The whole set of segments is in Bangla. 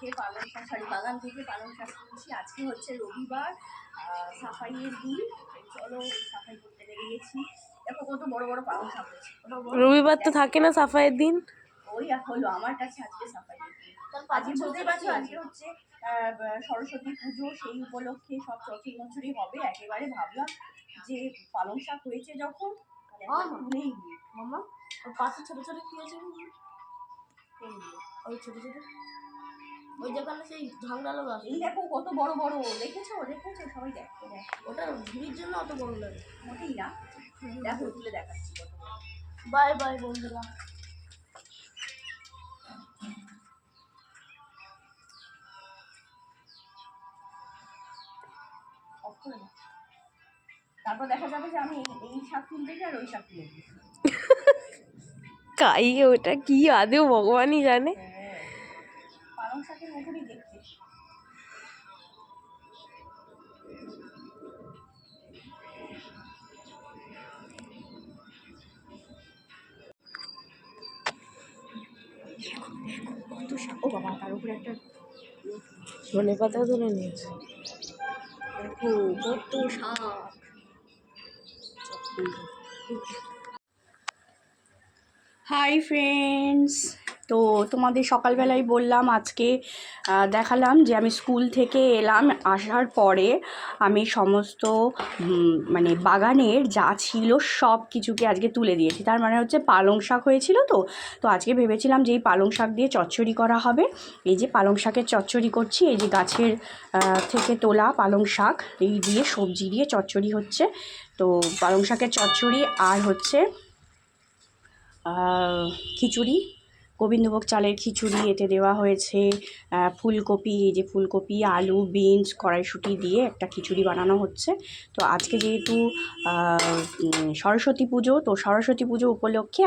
থেকে পালং শাক বাগান থেকে পালং শাক তুলছি। আজকে হচ্ছে রবিবার, সাফাইয়ের দিন। চলো সাফাই করতে বেরিয়েছি। দেখো কত বড় বড় পালং শাক হয়েছে। রবিবার তো থাকে না সাফাইয়ের দিন। ওই হলো আমার কাছে আজকে সাফাইয়ের দিন। আজকে বুঝতেই পারছো আজকে হচ্ছে সরস্বতী পুজো, সেই উপলক্ষে সব চচ্চড়ি হবে। একেবারে ভাবলাম যে পালং শাক হয়েছে যখন তুলেই নিই। মামা ওর পাশে ছোট ছোট কি আছে? ওই ছোট ছোট ওই জায়গাটা সেই ঝাংড়ালো গাছ। এই দেখো কত বড় বড়, দেখেছো দেখেছো সবাই? দেখো ওটা ভিড়ির জন্য অত বড় লাগে মোটেই না। দেখো তুলে দেখাচ্ছি কত বড়। বাই বাই বন্ধুরা। তারপর দেখা যাবে যে আমি এই শাক তুলতে গিয়ে আর ওই শাক তুলে দিই। কাই ওটা কি আদেও ভগবানই জানে। পালং শাকের মতনই দেখতে। কত শাক! ও বাবা, তার উপরে একটা ধনে পাতা ধরে নিয়েছে। দেখো কত শাক। হাই ফ্রেন্ডস, তো তোমাদের সকালবেলায় বললাম আজকে দেখালাম যে আমি স্কুল থেকে এলাম। আসার পরে আমি সমস্ত মানে বাগানের যা ছিল সব কিছুকে আজকে তুলে দিয়েছি। তার মানে হচ্ছে পালং শাক হয়েছিল। তো আজকে ভেবেছিলাম যে এই পালং শাক দিয়ে চচ্চড়ি করা হবে। এই যে পালং শাকের চচ্চড়ি করছি, এই যে গাছের থেকে তোলা পালং শাক, এই দিয়ে সবজি দিয়ে চচ্চড়ি হচ্ছে। তো পালং শাকের চচ্চড়ি আর হচ্ছে খিচুড়ি, গোবিন্দভোগ চালের খিচুড়ি। এতে দেওয়া হয়েছে ফুলকপি, এই যে ফুলকপি, আলু, বিনস, কড়াইশুঁটি দিয়ে একটা খিচুড়ি বানানো হচ্ছে। তো আজকে যেহেতু সরস্বতী পুজো, তো সরস্বতী পুজো উপলক্ষে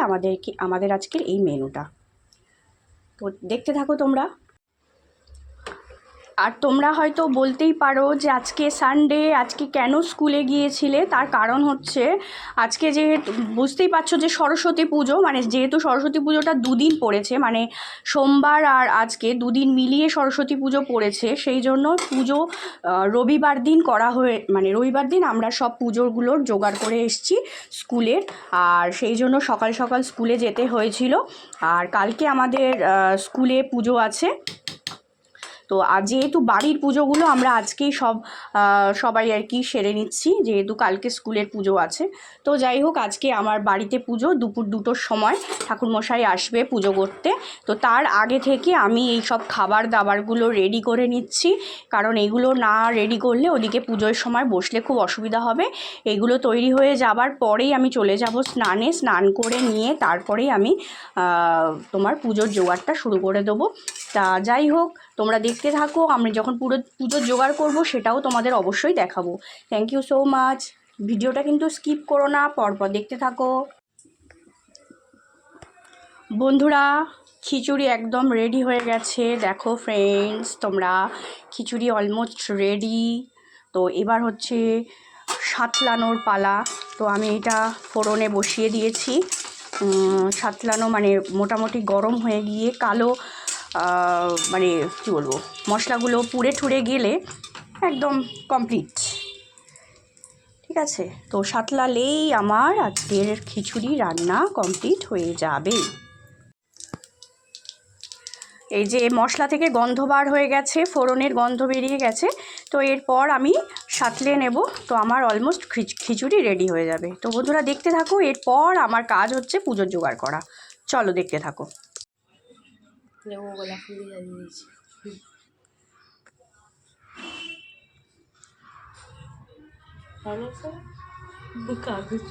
আমাদের আজকের এই মেনুটা। তো দেখতে থাকো তোমরা। আর তোমরা হয়তো বলতেই পারো যে আজকে সানডে, আজকে কেন স্কুলে গিয়েছিলে? তার কারণ হচ্ছে আজকে যেহেতু বুঝতেই পারছো যে সরস্বতী পুজো, মানে যেহেতু সরস্বতী পুজোটা দুদিন পড়েছে, মানে সোমবার আর আজকে দুদিন মিলিয়ে সরস্বতী পুজো পড়েছে, সেই জন্য পুজো রবিবার দিন করা হয়ে, মানে রবিবার দিন আমরা সব পুজোগুলোর জোগাড় করে এসেছি স্কুলের। আর সেই জন্য সকাল সকাল স্কুলে যেতে হয়েছিল। আর কালকে আমাদের স্কুলে পুজো আছে। তো আর যেহেতু বাড়ির পুজোগুলো আমরা আজকেই সবাই আর কি সেরে নিচ্ছি, যেহেতু কালকে স্কুলের পুজো আছে। তো যাই হোক, আজকে আমার বাড়িতে পুজো দুপুর 2টোর সময় ঠাকুরমশাই আসবে পুজো করতে। তো তার আগে থেকে আমি এই সব খাবার দাবারগুলো রেডি করে নিচ্ছি, কারণ এগুলো না রেডি করলে ওদিকে পুজোর সময় বসলে খুব অসুবিধা হবে। এগুলো তৈরি হয়ে যাবার পরেই আমি চলে যাব স্নানে। স্নান করে নিয়ে তারপরেই আমি তোমার পুজোর জোগাড়টা শুরু করে দেবো। তা যাই হোক, তোমরা দেখতে থাকো। আমি যখন পুজোর জোগাড় করব সেটাও তোমাদের অবশ্যই দেখাবো। Thank you so much. ভিডিওটা কিন্তু স্কিপ করো না, পরপর দেখতে থাকো। বন্ধুরা, খিচুড়ি একদম রেডি হয়ে গেছে। দেখো ফ্রেন্ডস, তোমরা খিচুড়ি অলমোস্ট রেডি। তো এবার হচ্ছে সাতলানোর পালা। তো আমি এটা ফোড়নে বসিয়ে দিয়েছি। সাতলানো মানে মোটামুটি গরম হয়ে গিয়ে কালো মানে কী বলবো, মশলাগুলো পুড়ে ঠুড়ে গেলে একদম কমপ্লিট। ঠিক আছে, তো সাতলালেই আমার আজকের খিচুড়ি রান্না কমপ্লিট হয়ে যাবে। এই যে মশলা থেকে গন্ধ বার হয়ে গেছে, ফোড়নের গন্ধ বেরিয়ে গেছে। তো এরপর আমি সাতলে নেব। তো আমার অলমোস্ট খিচুড়ি রেডি হয়ে যাবে। তো বন্ধুরা দেখতে থাকো। এরপর আমার কাজ হচ্ছে পুজোর জোগাড় করা। চলো দেখতে থাকো। গোলাপ ফুল দিয়ে দিয়েছি। কাগজ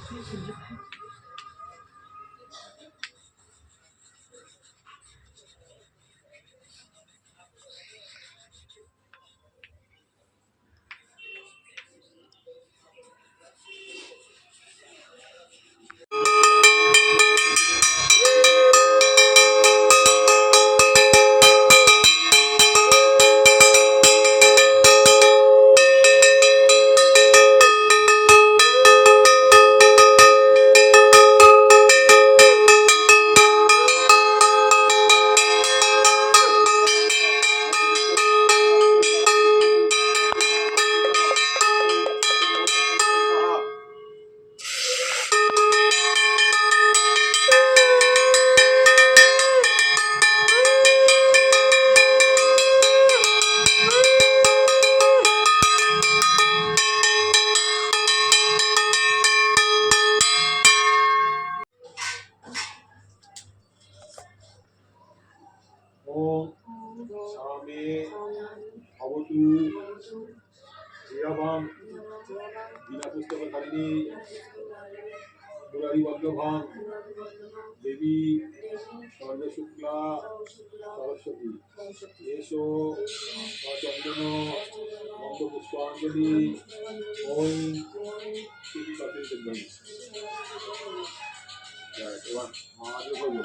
সামে ভবতু শ্রীরাভাং বিনা পুস্তকধারিণী মুরারি বল্লভাং দেবী সর্বশুক্লা সরস্বতী এসো চন্দন মন্দ পুষ্পাঞ্জলি ওই শ্রী সতীর্থ এবার মহাদেব বলবো